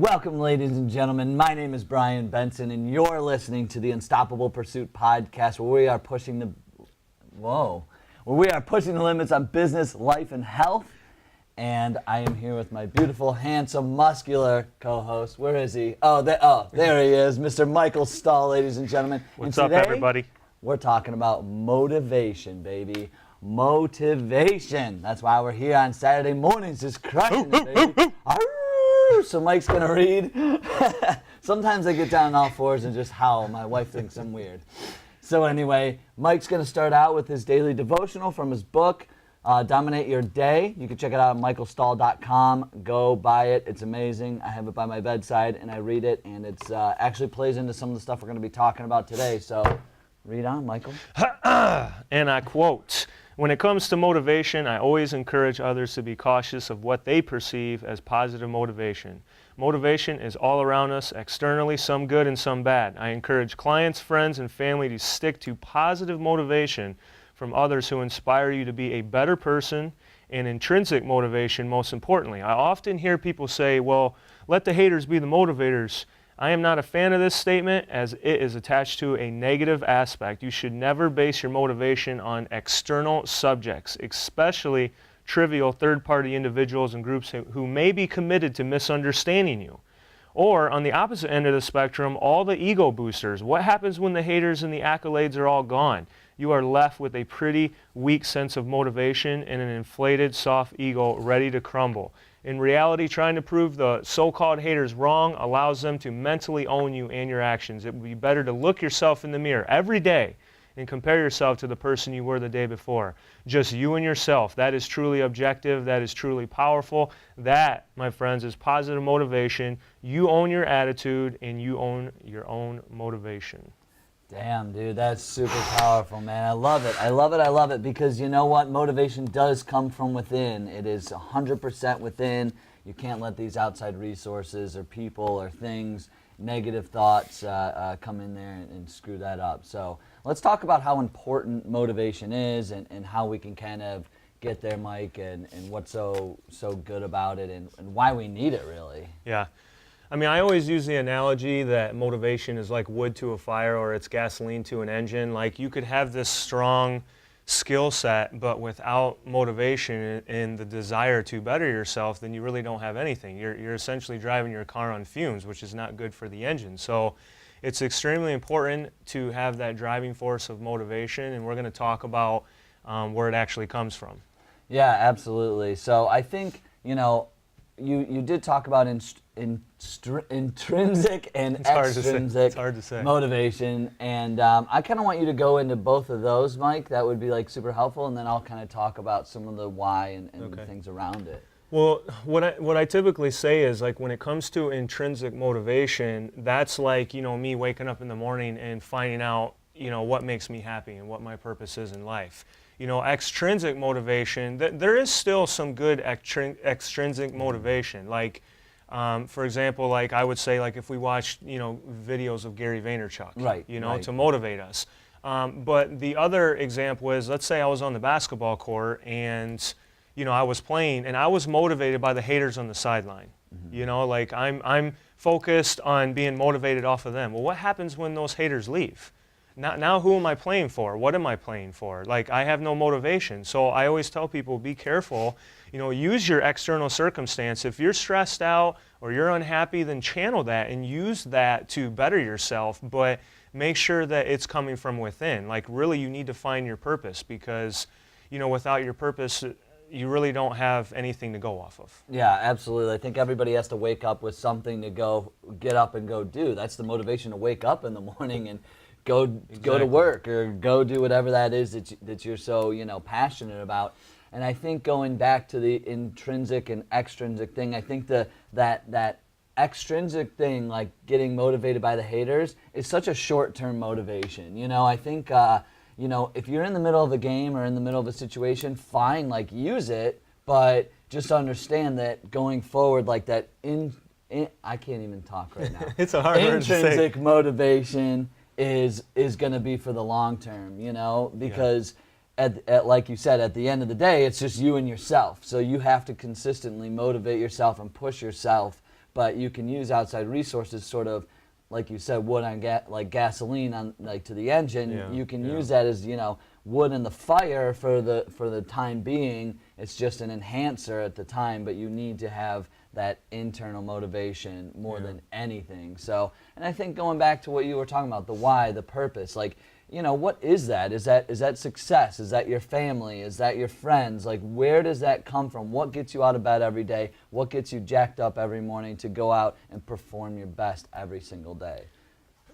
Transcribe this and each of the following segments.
Welcome, ladies and gentlemen. My name is Brian Benson, and you're listening to the Unstoppable Pursuit podcast, where we are pushing the limits on business, life, and health. And I am here with my beautiful, handsome, muscular co-host. Where is he? There he is, Mr. Michael Stahl, ladies and gentlemen. What's up, everybody? We're talking about motivation, baby. Motivation. That's why we're here on Saturday mornings, just crushing it, baby. So Mike's gonna read. Sometimes I get down on all fours and just howl. My wife thinks I'm weird. So anyway, Mike's gonna start out with his daily devotional from his book, Dominate Your Day. You can check it out at michaelstahl.com. Go buy it. It's amazing. I have it by my bedside and I read it, and it's actually plays into some of the stuff we're gonna be talking about today. So read on, Michael. And I quote, "When it comes to motivation, I always encourage others to be cautious of what they perceive as positive motivation. Motivation is all around us, externally, some good and some bad. I encourage clients, friends, and family to stick to positive motivation from others who inspire you to be a better person, and intrinsic motivation most importantly. I often hear people say, well, let the haters be the motivators. I am not a fan of this statement, as it is attached to a negative aspect. You should never base your motivation on external subjects, especially trivial third-party individuals and groups who may be committed to misunderstanding you. Or, on the opposite end of the spectrum, all the ego boosters. What happens when the haters and the accolades are all gone? You are left with a pretty weak sense of motivation and an inflated, soft ego ready to crumble. In reality, trying to prove the so-called haters wrong allows them to mentally own you and your actions. It would be better to look yourself in the mirror every day and compare yourself to the person you were the day before. Just you and yourself. That is truly objective. That is truly powerful. That, my friends, is positive motivation. You own your attitude and you own your own motivation." Damn, dude, that's super powerful, man. I love it. I love it. I love it because you know what? Motivation does come from within. It is 100% within. You can't let these outside resources or people or things, negative thoughts come in there and screw that up. So let's talk about how important motivation is and how we can kind of get there, Mike, and what's so good about it and why we need it, really. Yeah. I mean, I always use the analogy that motivation is like wood to a fire or it's gasoline to an engine. Like, you could have this strong skill set, but without motivation and the desire to better yourself, then you really don't have anything. You're essentially driving your car on fumes, which is not good for the engine. So it's extremely important to have that driving force of motivation, and we're going to talk about where it actually comes from. Yeah, absolutely. So I think, you did talk about intrinsic and extrinsic motivation, and I kind of want you to go into both of those, Mike. That would be like super helpful, and then I'll kind of talk about some of the why and the things around it. Well, what I typically say is, like, when it comes to intrinsic motivation, that's like, me waking up in the morning and finding out, what makes me happy and what my purpose is in life. Extrinsic motivation, there is still some good extrinsic motivation. Like, for example, like I would say, like if we watched, videos of Gary Vaynerchuk, right. To motivate us. But the other example is, let's say I was on the basketball court and, I was playing and I was motivated by the haters on the sideline. Mm-hmm. Like I'm focused on being motivated off of them. Well, what happens when those haters leave? Now who am I playing for? What am I playing for? Like, I have no motivation. So I always tell people, be careful. Use your external circumstance. If you're stressed out or you're unhappy, then channel that and use that to better yourself. But make sure that it's coming from within. Like, really, you need to find your purpose because, without your purpose, you really don't have anything to go off of. Yeah, absolutely. I think everybody has to wake up with something to get up and go do. That's the motivation, to wake up in the morning and go to work or go do whatever that is that you're so passionate about. And I think going back to the intrinsic and extrinsic thing, I think that extrinsic thing, like getting motivated by the haters, is such a short-term motivation. I think if you're in the middle of a game or in the middle of a situation, fine, like use it, but just understand that going forward, like that I can't even talk right now. It's a hard word to say. Intrinsic motivation is going to be for the long term, because at like you said, at the end of the day, it's just you and yourself. So you have to consistently motivate yourself and push yourself but you can use outside resources, sort of like you said, wood on like gasoline on like to the engine. Yeah, You can yeah. use that as, you know, wood in the fire for the time being. It's just an enhancer at the time, but you need to have that internal motivation more than anything. So, and I think going back to what you were talking about, the why, the purpose, like, you know, what is that? Is that success? Is that your family? Is that your friends? Like, where does that come from? What gets you out of bed every day? What gets you jacked up every morning to go out and perform your best every single day?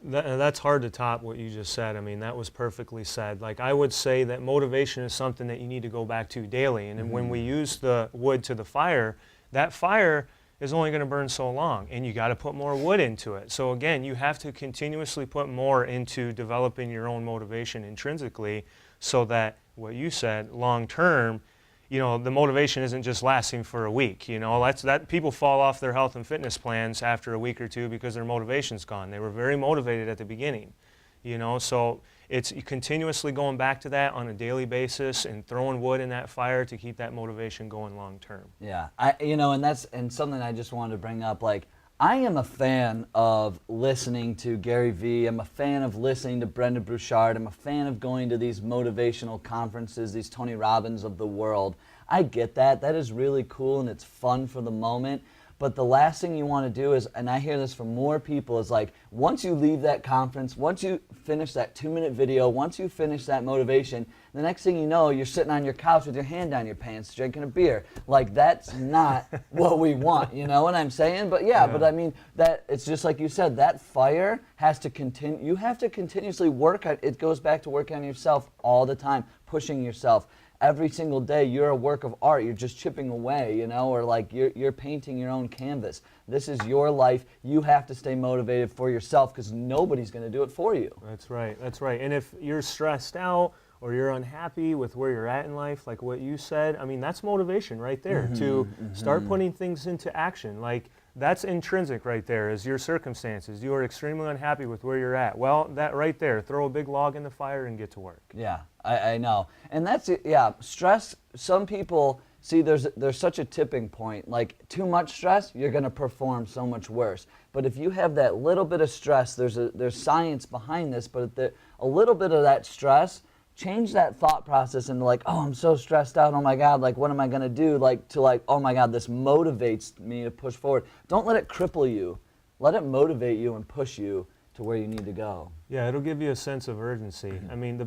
That's hard to top what you just said. I mean, that was perfectly said. Like, I would say that motivation is something that you need to go back to daily. And then when we use the wood to the fire, that fire is only going to burn so long, and you got to put more wood into it. So again, you have to continuously put more into developing your own motivation intrinsically, so that what you said, long term, you know, the motivation isn't just lasting for a week. You know, that people fall off their health and fitness plans after a week or two because their motivation's gone. They were very motivated at the beginning, you know, so it's continuously going back to that on a daily basis and throwing wood in that fire to keep that motivation going long term. Yeah, you know, and something I just wanted to bring up, like, I am a fan of listening to Gary Vee. I'm a fan of listening to Brendon Burchard. I'm a fan of going to these motivational conferences, these Tony Robbins of the world. I get that. That is really cool and it's fun for the moment. But the last thing you want to do is, and I hear this from more people, is like, once you leave that conference, once you finish that 2-minute video, once you finish that motivation, the next thing you know, you're sitting on your couch with your hand down your pants, drinking a beer. Like, that's not what we want, you know what I'm saying? But yeah, but I mean, that it's just like you said, that fire has to continue. You have to continuously work on it. Goes back to working on yourself all the time, pushing yourself. Every single day, you're a work of art. You're just chipping away, you know, or like you're painting your own canvas. This is your life. You have to stay motivated for yourself because nobody's going to do it for you. That's right. That's right. And if you're stressed out or you're unhappy with where you're at in life, like what you said, I mean, that's motivation right there to start putting things into action. Like, that's intrinsic right there, is your circumstances. You are extremely unhappy with where you're at. Well, that right there, throw a big log in the fire and get to work. Yeah, I know. And that's it. Yeah, stress, some people, see, there's such a tipping point. Like, too much stress, you're going to perform so much worse. But if you have that little bit of stress, there's science behind this, but a little bit of that stress, change that thought process into like, oh, I'm so stressed out, oh my God, like, what am I going to do? Like, to like, oh my God, this motivates me to push forward. Don't let it cripple you. Let it motivate you and push you to where you need to go. Yeah, it'll give you a sense of urgency. I mean,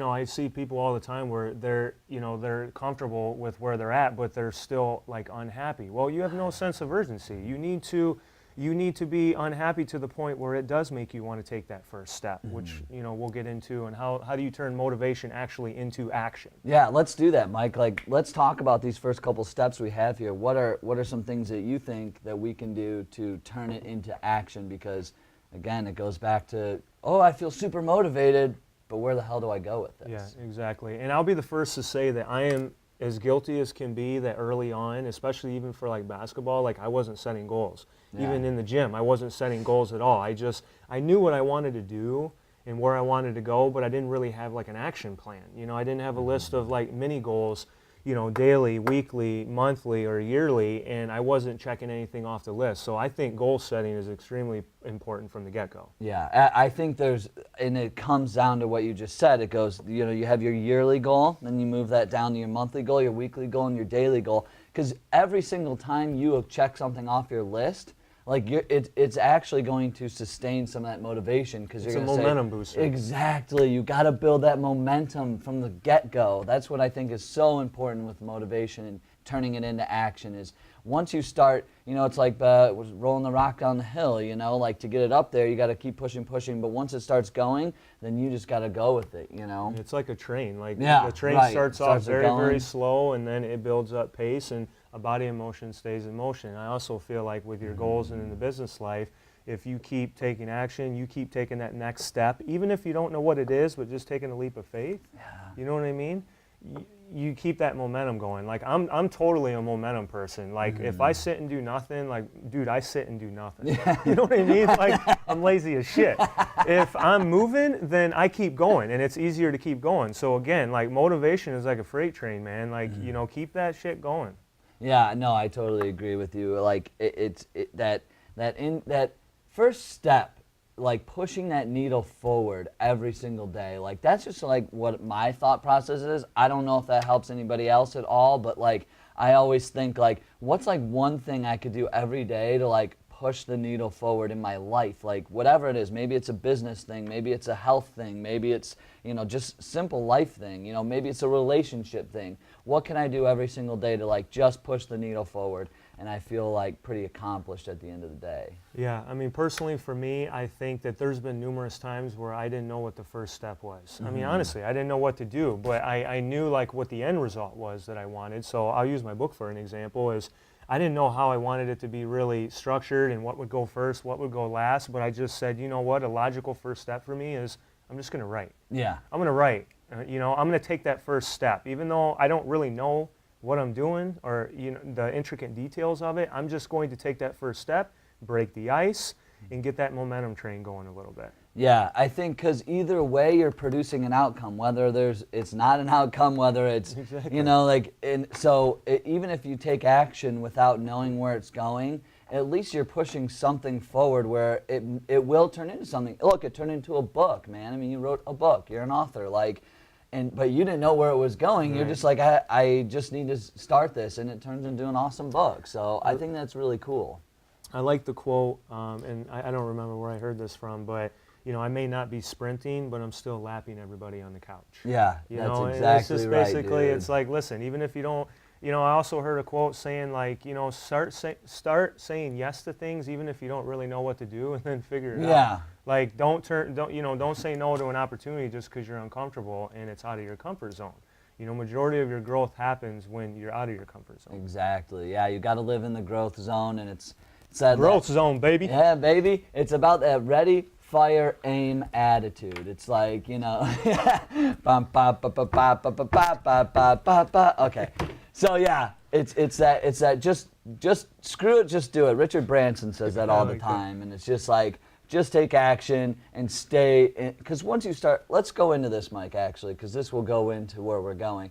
I see people all the time where they're comfortable with where they're at, but they're still like unhappy. Well, you have no sense of urgency. You need to be unhappy to the point where it does make you want to take that first step, which, you know, we'll get into, and how do you turn motivation actually into action? Yeah, let's do that, Mike. Like, let's talk about these first couple steps we have here. What are some things that you think that we can do to turn it into action? Because again, it goes back to, oh, I feel super motivated, but where the hell do I go with this? Yeah, exactly. And I'll be the first to say that I am as guilty as can be that early on, especially even for like basketball, like I wasn't setting goals. Yeah. Even in the gym, I wasn't setting goals at all. I knew what I wanted to do and where I wanted to go, but I didn't really have like an action plan. You know, I didn't have a list of like mini goals, you know, daily, weekly, monthly, or yearly, and I wasn't checking anything off the list. So I think goal setting is extremely important from the get-go. Yeah, I think and it comes down to what you just said. It goes, you know, you have your yearly goal, then you move that down to your monthly goal, your weekly goal, and your daily goal. Because every single time you check something off your list, like it's actually going to sustain some of that motivation, because you're going to say, it's a momentum booster. Exactly. You got to build that momentum from the get-go. That's what I think is so important with motivation and turning it into action. Is once you start, you know, it's like rolling the rock down the hill. You know, like to get it up there, you got to keep pushing. But once it starts going, then you just got to go with it. You know, it's like a train. Like, yeah, the train right. starts off very, going very slow, and then it builds up pace, and a body in motion stays in motion. I also feel like with your goals and in the business life, if you keep taking action, you keep taking that next step, even if you don't know what it is, but just taking a leap of faith. Yeah. You know what I mean? You keep that momentum going. Like, I'm totally a momentum person. Like, if I sit and do nothing, like, dude, I sit and do nothing. You know what I mean? Like, I'm lazy as shit. If I'm moving, then I keep going, and it's easier to keep going. So again, like, motivation is like a freight train, man. Like, you know, keep that shit going. Yeah, no, I totally agree with you. Like that first step, like pushing that needle forward every single day. Like that's just like what my thought process is. I don't know if that helps anybody else at all, but like I always think like what's like one thing I could do every day to like push the needle forward in my life, like whatever it is. Maybe it's a business thing, maybe it's a health thing, maybe it's, you know, just simple life thing, you know, maybe it's a relationship thing. What can I do every single day to like just push the needle forward? And I feel like pretty accomplished at the end of the day. Yeah, I mean, personally for me, I think that there's been numerous times where I didn't know what the first step was. I mean, honestly, I didn't know what to do, but I knew like what the end result was that I wanted. So I'll use my book for an example. Is I didn't know how I wanted it to be really structured and what would go first, what would go last, but I just said, you know what, a logical first step for me is I'm just going to write. Yeah. I'm going to write. You know, I'm going to take that first step. Even though I don't really know what I'm doing or, you know, the intricate details of it, I'm just going to take that first step, break the ice, and get that momentum train going a little bit. Yeah, I think because either way you're producing an outcome, whether it's not an outcome, whether it's, Exactly. you know, like, and so even if you take action without knowing where it's going, at least you're pushing something forward where it will turn into something. Look, it turned into a book, man. I mean, you wrote a book, you're an author, like, but you didn't know where it was going. Right. You're just like, I just need to start this, and it turns into an awesome book. So I think that's really cool. I like the quote, and I don't remember where I heard this from, but you know, I may not be sprinting, but I'm still lapping everybody on the couch. Yeah, you that's know, exactly it's just right, basically, dude. It's like, listen, even if you don't, you know, I also heard a quote saying like, you know, start saying yes to things, even if you don't really know what to do, and then figure it out. Like, don't say no to an opportunity just because you're uncomfortable and it's out of your comfort zone. You know, majority of your growth happens when you're out of your comfort zone. Exactly. Yeah, you got to live in the growth zone, and it's that growth zone, baby. Yeah, baby. It's about that ready, fire, aim attitude. It's like, you know, okay. So yeah, it's that just screw it, just do it. Richard Branson says that all the time, and it's just like, just take action and stay in, because once you start, let's go into this, Mike, actually, because this will go into where we're going.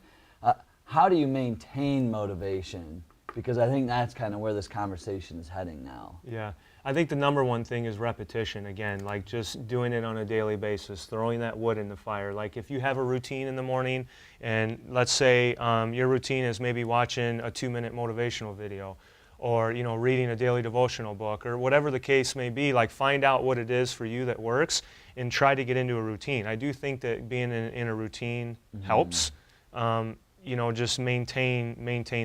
How do you maintain motivation? Because I think that's kind of where this conversation is heading now. Yeah, I think the number one thing is repetition. Again, like just doing it on a daily basis, throwing that wood in the fire. Like if you have a routine in the morning, and let's say your routine is maybe watching a 2-minute motivational video, or you know, reading a daily devotional book, or whatever the case may be, like find out what it is for you that works and try to get into a routine. I do think that being in a routine helps. You know, just maintain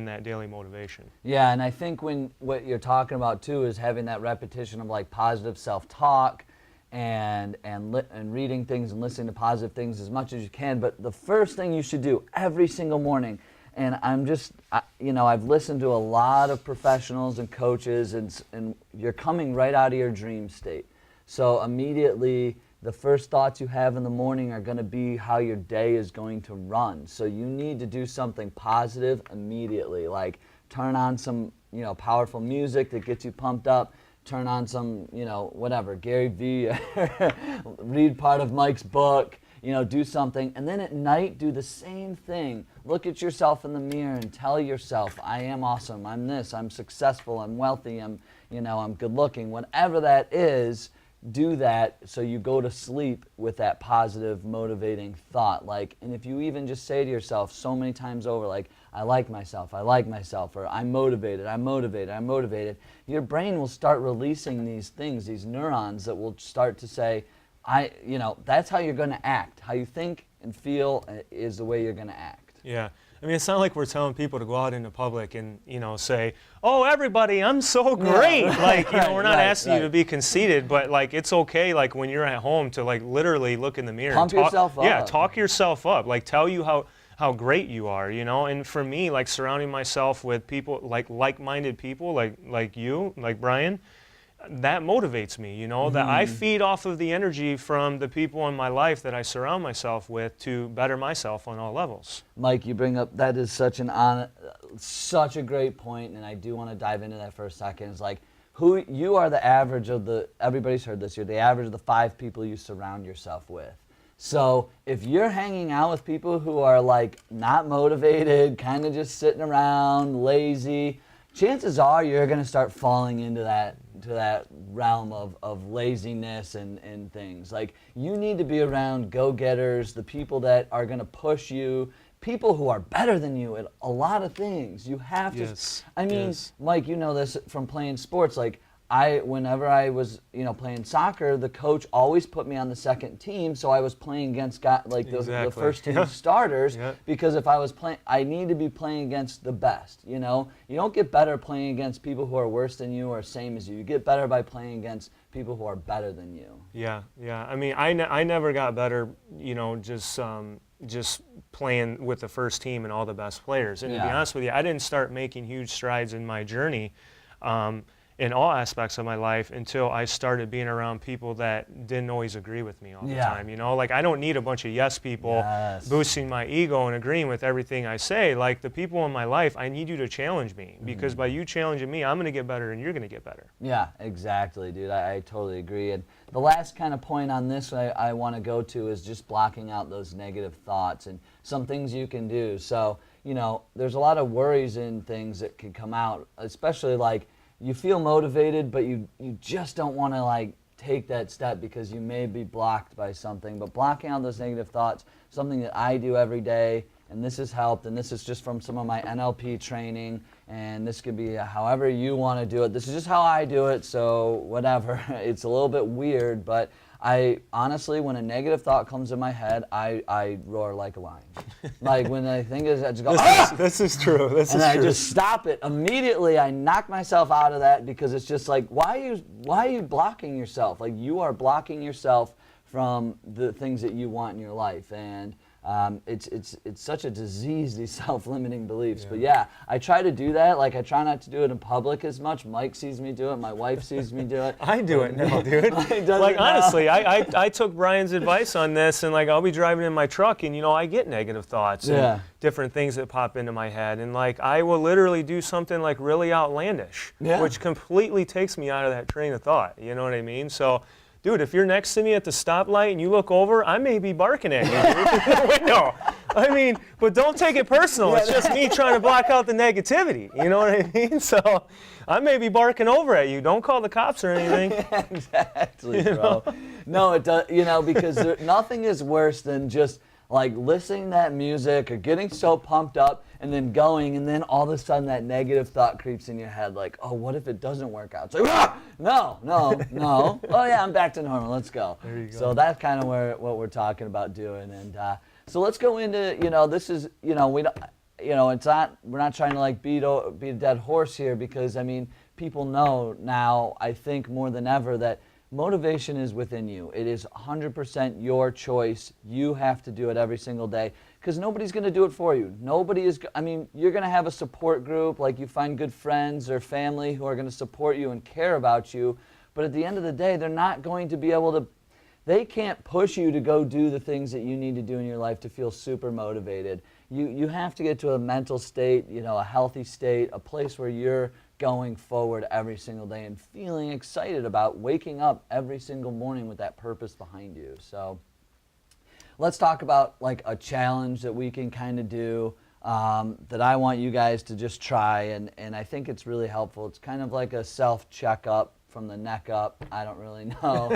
that daily motivation. Yeah, and I think what you're talking about too is having that repetition of like positive self-talk and reading things and listening to positive things as much as you can. But the first thing you should do every single morning, and you know, I've listened to a lot of professionals and coaches, and you're coming right out of your dream state. So immediately, the first thoughts you have in the morning are going to be how your day is going to run. So you need to do something positive immediately, like turn on some, you know, powerful music that gets you pumped up, turn on some, you know, whatever, Gary Vee, read part of Mike's book, you know, do something. And then at night, do the same thing. Look at yourself in the mirror and tell yourself, I am awesome, I'm this, I'm successful, I'm wealthy, I'm good looking, whatever that is. Do that so you go to sleep with that positive, motivating thought. Like, and if you even just say to yourself so many times over, like, I like myself, or I'm motivated, your brain will start releasing these things, these neurons that will start to say, you know, that's how you're going to act. How you think and feel is the way you're going to act. Yeah. I mean, it's not like we're telling people to go out into public and, you know, say, oh, everybody, I'm so great. Yeah. Like, you know, we're not asking you to be conceited, but, like, it's okay, like, when you're at home to, like, literally look in the mirror. Pump yourself up. Yeah, talk yourself up. Like, tell you how great you are, you know? And for me, like, surrounding myself with people, like-minded people, like you, like Brian, that motivates me, you know, that I feed off of the energy from the people in my life that I surround myself with to better myself on all levels. Mike, you bring up, that is such a great point, and I do want to dive into that for a second. It's like, you are the average of everybody's heard this, you're the average of the 5 people you surround yourself with. So if you're hanging out with people who are like not motivated, kind of just sitting around, lazy, chances are you're going to start falling into that realm of laziness and things. Like, you need to be around go-getters, the people that are going to push you, people who are better than you at a lot of things. You have to. I mean, Mike, you know this from playing sports. Like, whenever I was, playing soccer, the coach always put me on the second team, so I was playing against the first team starters, because if I was playing, I need to be playing against the best. You don't get better playing against people who are worse than you or same as you. You get better by playing against people who are better than you. Yeah. I mean, I never got better, just playing with the first team and all the best players. And to be honest with you, I didn't start making huge strides in my journey in all aspects of my life until I started being around people that didn't always agree with me all the time. Like, I don't need a bunch of yes people boosting my ego and agreeing with everything I say. Like, the people in my life, I need you to challenge me, because by you challenging me, I'm going to get better and you're going to get better. Yeah, exactly, dude. I totally agree. And the last kind of point on this I want to go to is just blocking out those negative thoughts and some things you can do. So, there's a lot of worries and things that can come out, especially like, you feel motivated, but you just don't want to like take that step because you may be blocked by something. But blocking out those negative thoughts, something that I do every day, and this has helped, and this is just from some of my NLP training, and this could be however you want to do it. This is just how I do it, so whatever. It's a little bit weird, but I honestly, when a negative thought comes in my head, I roar like a lion. Like, when I think I just go, This is true. And I just stop it immediately. I knock myself out of that, because it's just like, why are you blocking yourself? Like, you are blocking yourself from the things that you want in your life, and it's such a disease, these self-limiting beliefs. But yeah, I try to do that. Like, I try not to do it in public as much. Mike sees me do it. My wife sees me do it. I do it now, dude. Like, honestly, I took Brian's advice on this, and like, I'll be driving in my truck, and I get negative thoughts and different things that pop into my head, and like, I will literally do something like really outlandish, which completely takes me out of that train of thought. You know what I mean? So, dude, if you're next to me at the stoplight and you look over, I may be barking at you through the window. I mean, but don't take it personal. It's just me trying to block out the negativity. You know what I mean? So I may be barking over at you. Don't call the cops or anything. Exactly, bro. No, it does. Because nothing is worse than just like listening to that music or getting so pumped up and then going, and then all of a sudden that negative thought creeps in your head like, oh, what if it doesn't work out? It's like, no. Oh yeah, I'm back to normal. Let's go. There you go. So that's kind of what we're talking about doing. And so let's go into, this is, we don't, it's not, we're not trying to like beat a dead horse here, because I mean, people know now, I think more than ever, that motivation is within you. It is 100% your choice. You have to do it every single day, because nobody's going to do it for you. You're going to have a support group, like you find good friends or family who are going to support you and care about you, but at the end of the day, they're not going to be able to, they can't push you to go do the things that you need to do in your life to feel super motivated. You have to get to a mental state, a healthy state, a place where you're going forward every single day and feeling excited about waking up every single morning with that purpose behind you. So let's talk about like a challenge that we can kind of do that I want you guys to just try, and I think it's really helpful. It's kind of like a self-checkup from the neck up. I don't really know.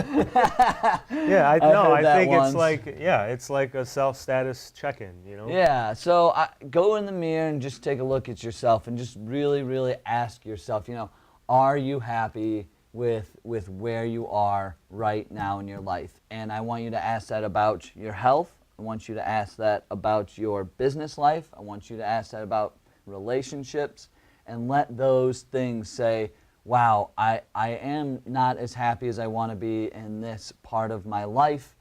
Yeah, I think once. It's like a self-status check-in, Yeah, so go in the mirror and just take a look at yourself and just really, really ask yourself, are you happy with where you are right now in your life? And I want you to ask that about your health. I want you to ask that about your business life. I want you to ask that about relationships, and let those things say, wow, I am not as happy as I want to be in this part of my life.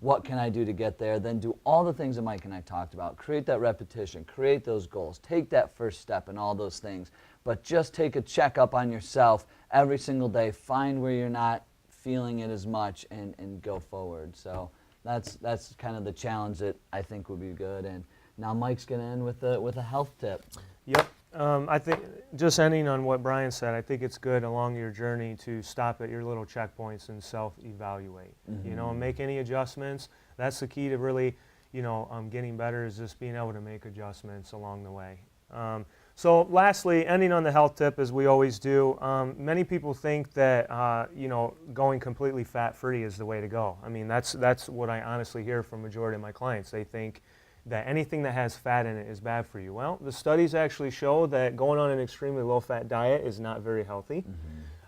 What can I do to get there? Then do all the things that Mike and I talked about. Create that repetition, create those goals, take that first step and all those things. But just take a checkup on yourself every single day. Find where you're not feeling it as much and go forward. So that's kind of the challenge that I think would be good. And now Mike's going to end with a health tip. Yep. I think, just ending on what Brian said, I think it's good along your journey to stop at your little checkpoints and self-evaluate, and make any adjustments That's the key to really, getting better, is just being able to make adjustments along the way. So lastly, ending on the health tip, as we always do, many people think that, going completely fat-free is the way to go. I mean, that's what I honestly hear from majority of my clients. They think that anything that has fat in it is bad for you. Well, the studies actually show that going on an extremely low-fat diet is not very healthy.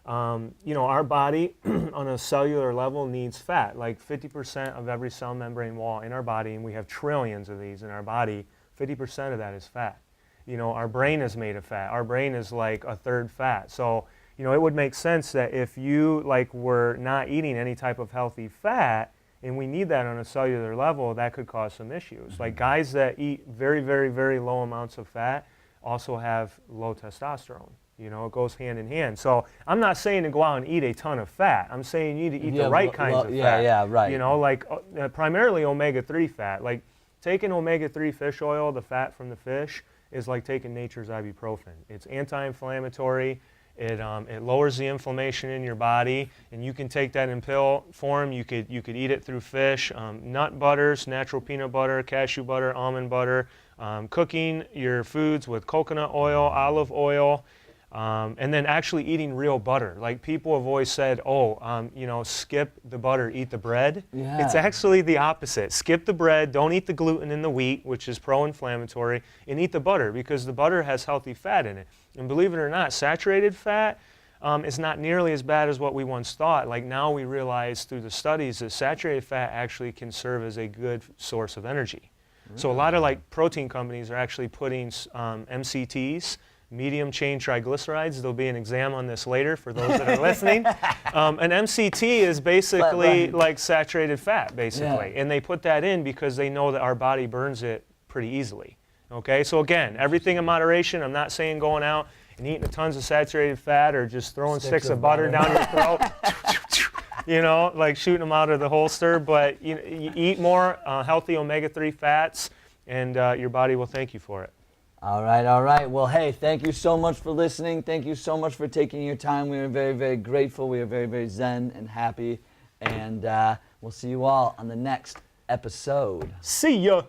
Our body on a cellular level needs fat. Like 50% of every cell membrane wall in our body, and we have trillions of these in our body, 50% of that is fat. Our brain is made of fat. Our brain is like a third fat. So, it would make sense that if you were not eating any type of healthy fat, and we need that on a cellular level, that could cause some issues. Like guys that eat very, very, very low amounts of fat also have low testosterone. It goes hand in hand. So I'm not saying to go out and eat a ton of fat. I'm saying you need to eat the right kinds of fat. Yeah, right. Primarily omega-3 fat. Like taking omega-3 fish oil, the fat from the fish, is like taking nature's ibuprofen. It's anti-inflammatory. It lowers the inflammation in your body, and you can take that in pill form. You could eat it through fish, nut butters, natural peanut butter, cashew butter, almond butter, cooking your foods with coconut oil, olive oil, and then actually eating real butter. Like people have always said, skip the butter, eat the bread. Yeah. It's actually the opposite. Skip the bread, don't eat the gluten in the wheat, which is pro-inflammatory, and eat the butter because the butter has healthy fat in it. And believe it or not, saturated fat is not nearly as bad as what we once thought. Like now we realize through the studies that saturated fat actually can serve as a good source of energy. Really? So a lot of protein companies are actually putting MCTs, medium chain triglycerides. There'll be an exam on this later for those that are listening. An MCT is basically like saturated fat, basically. Yeah. And they put that in because they know that our body burns it pretty easily. Okay, so again, everything in moderation. I'm not saying going out and eating tons of saturated fat or just throwing sticks of butter down your throat, like shooting them out of the holster. But you eat more healthy omega-3 fats, and your body will thank you for it. All right. Well, hey, thank you so much for listening. Thank you so much for taking your time. We are very, very grateful. We are very, very zen and happy. And we'll see you all on the next episode. See ya.